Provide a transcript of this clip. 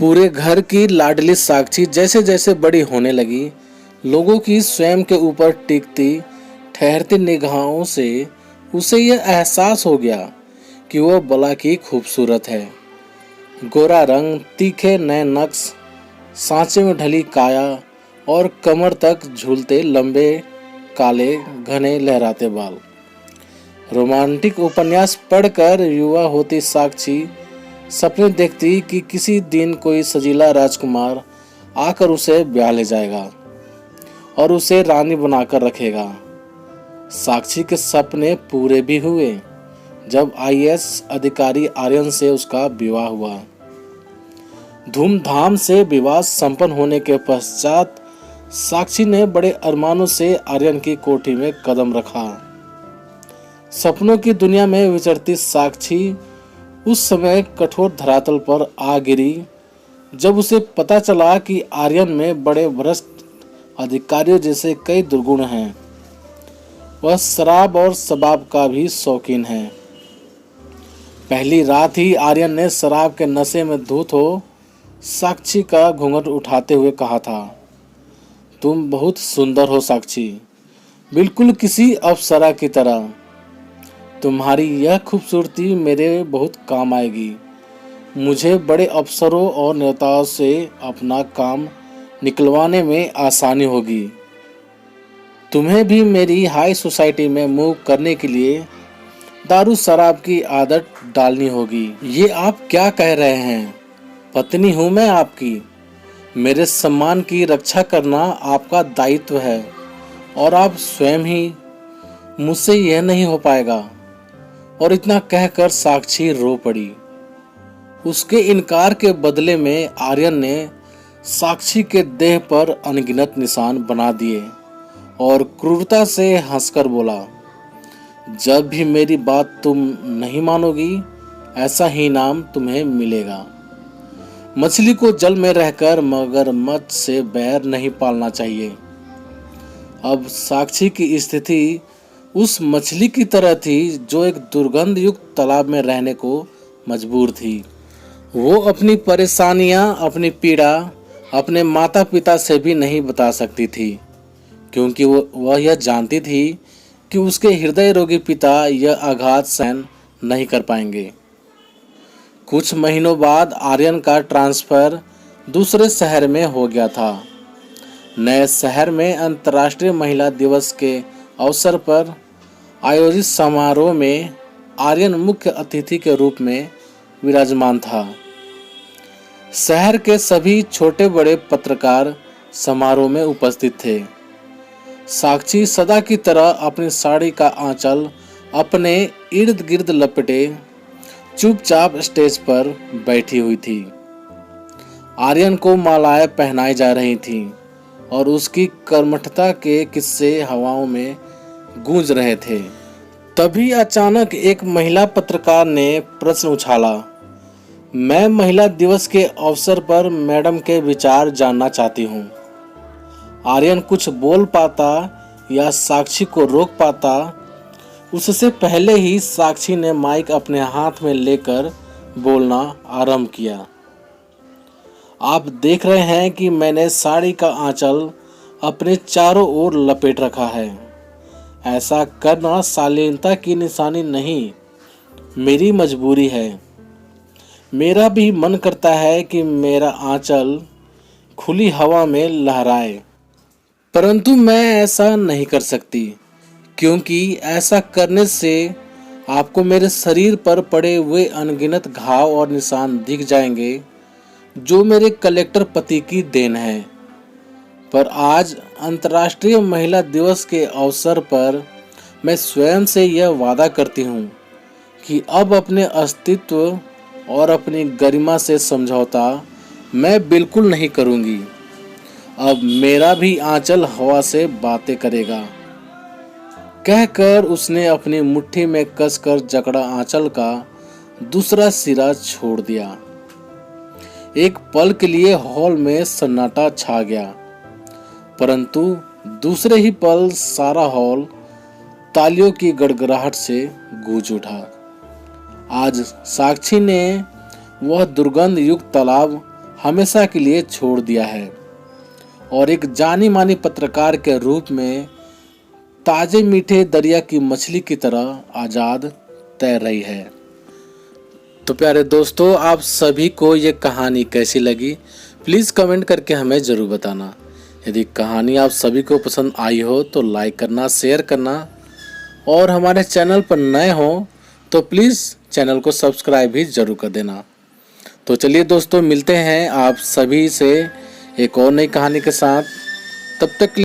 पूरे घर की लाडली साक्षी जैसे जैसे बड़ी होने लगी, लोगों की स्वयं के ऊपर टिकती ठहरती निगाहों से उसे यह एहसास हो गया कि वह बला की खूबसूरत है। गोरा रंग, तीखे नए नक्श, सांचे में ढली काया और कमर तक झूलते लंबे काले घने लहराते बाल। रोमांटिक उपन्यास पढ़कर युवा होती साक्षी सपने देखती कि किसी दिन कोई सजीला राजकुमार आकर उसे ब्याह ले जाएगा और उसे रानी बनाकर रखेगा। साक्षी के सपने पूरे भी हुए जब आईएएस अधिकारी आर्यन से उसका विवाह हुआ। धूमधाम से विवाह संपन्न होने के पश्चात साक्षी ने बड़े अरमानों से आर्यन की कोठी में कदम रखा। सपनों की दुनिया में विचरती साक्षी उस समय कठोर धरातल पर आ गिरी जब उसे पता चला कि आर्यन में बड़े भ्रष्ट अधिकारियों जैसे कई दुर्गुण हैं। वह शराब और शबाब का भी शौकीन है। पहली रात ही आर्यन ने शराब के नशे में धुत हो साक्षी का घूंघट उठाते हुए कहा था, तुम बहुत सुंदर हो साक्षी, बिल्कुल किसी अप्सरा की तरह। तुम्हारी यह खूबसूरती मेरे बहुत काम आएगी। मुझे बड़े अफसरों और नेताओं से अपना काम निकलवाने में आसानी होगी। तुम्हें भी मेरी हाई सोसाइटी में मूव करने के लिए दारू शराब की आदत डालनी होगी। ये आप क्या कह रहे हैं? पत्नी हूँ मैं आपकी। मेरे सम्मान की रक्षा करना आपका दायित्व है और आप स्वयं ही, मुझसे यह नहीं हो पाएगा। और इतना कहकर साक्षी रो पड़ी। उसके इनकार के बदले में आर्यन ने साक्षी के देह पर अनगिनत निशान बना दिए और क्रूरता से हंसकर बोला, जब भी मेरी बात तुम नहीं मानोगी, ऐसा ही नाम तुम्हें मिलेगा। मछली को जल में रहकर मगरमच्छ से बैर नहीं पालना चाहिए। अब साक्षी की स्थिति उस मछली की तरह थी जो एक दुर्गंध युक्त तालाब में रहने को मजबूर थी। वो अपनी परेशानियां, अपनी पीड़ा अपने माता पिता से भी नहीं बता सकती थी, क्योंकि वह यह जानती थी कि उसके हृदय रोगी पिता यह आघात सहन नहीं कर पाएंगे। कुछ महीनों बाद आर्यन का ट्रांसफर दूसरे शहर में हो गया था। नए शहर में अंतर्राष्ट्रीय महिला दिवस के अवसर पर आयोजित समारोह में आर्यन मुख्य अतिथि के रूप में विराजमान था। शहर के सभी छोटे बड़े पत्रकार समारोह में उपस्थित थे। साक्षी सदा की तरह अपनी साड़ी का आंचल अपने इर्द गिर्द लपेटे चुपचाप स्टेज पर बैठी हुई थी। आर्यन को मालाएं पहनाई जा रही थीं और उसकी कर्मठता के किस्से हवाओं में गूंज रहे थे। तभी अचानक एक महिला पत्रकार ने प्रश्न उछाला, मैं महिला दिवस के अवसर पर मैडम के विचार जानना चाहती हूँ। आर्यन कुछ बोल पाता या साक्षी को रोक पाता, उससे पहले ही साक्षी ने माइक अपने हाथ में लेकर बोलना आरंभ किया। आप देख रहे हैं कि मैंने साड़ी का आंचल अपने चारों ओर लपेट रखा है। ऐसा करना शालीनता की निशानी नहीं, मेरी मजबूरी है। मेरा भी मन करता है कि मेरा आंचल खुली हवा में लहराए, परंतु मैं ऐसा नहीं कर सकती, क्योंकि ऐसा करने से आपको मेरे शरीर पर पड़े हुए अनगिनत घाव और निशान दिख जाएंगे जो मेरे कलेक्टर पति की देन है। पर आज अंतर्राष्ट्रीय महिला दिवस के अवसर पर मैं स्वयं से यह वादा करती हूँ कि अब अपने अस्तित्व और अपनी गरिमा से समझौता मैं बिल्कुल नहीं करूँगी। अब मेरा भी आंचल हवा से बातें करेगा। कहकर उसने अपनी मुट्ठी में कसकर जकड़ा आंचल का दूसरा सिरा छोड़ दिया। एक पल के लिए हॉल में सन्नाटा छा गया, परंतु दूसरे ही पल सारा हॉल तालियों की गड़गड़ाहट से गूंज उठा। आज साक्षी ने वह दुर्गंध युक्त तालाब हमेशा के लिए छोड़ दिया है और एक जानी मानी पत्रकार के रूप में ताजे मीठे दरिया की मछली की तरह आज़ाद तैर रही है। तो प्यारे दोस्तों, आप सभी को ये कहानी कैसी लगी प्लीज़ कमेंट करके हमें ज़रूर बताना। यदि कहानी आप सभी को पसंद आई हो तो लाइक करना, शेयर करना और हमारे चैनल पर नए हो तो प्लीज़ चैनल को सब्सक्राइब भी ज़रूर कर देना। तो चलिए दोस्तों, मिलते हैं आप सभी से एक और नई कहानी के साथ। तब तक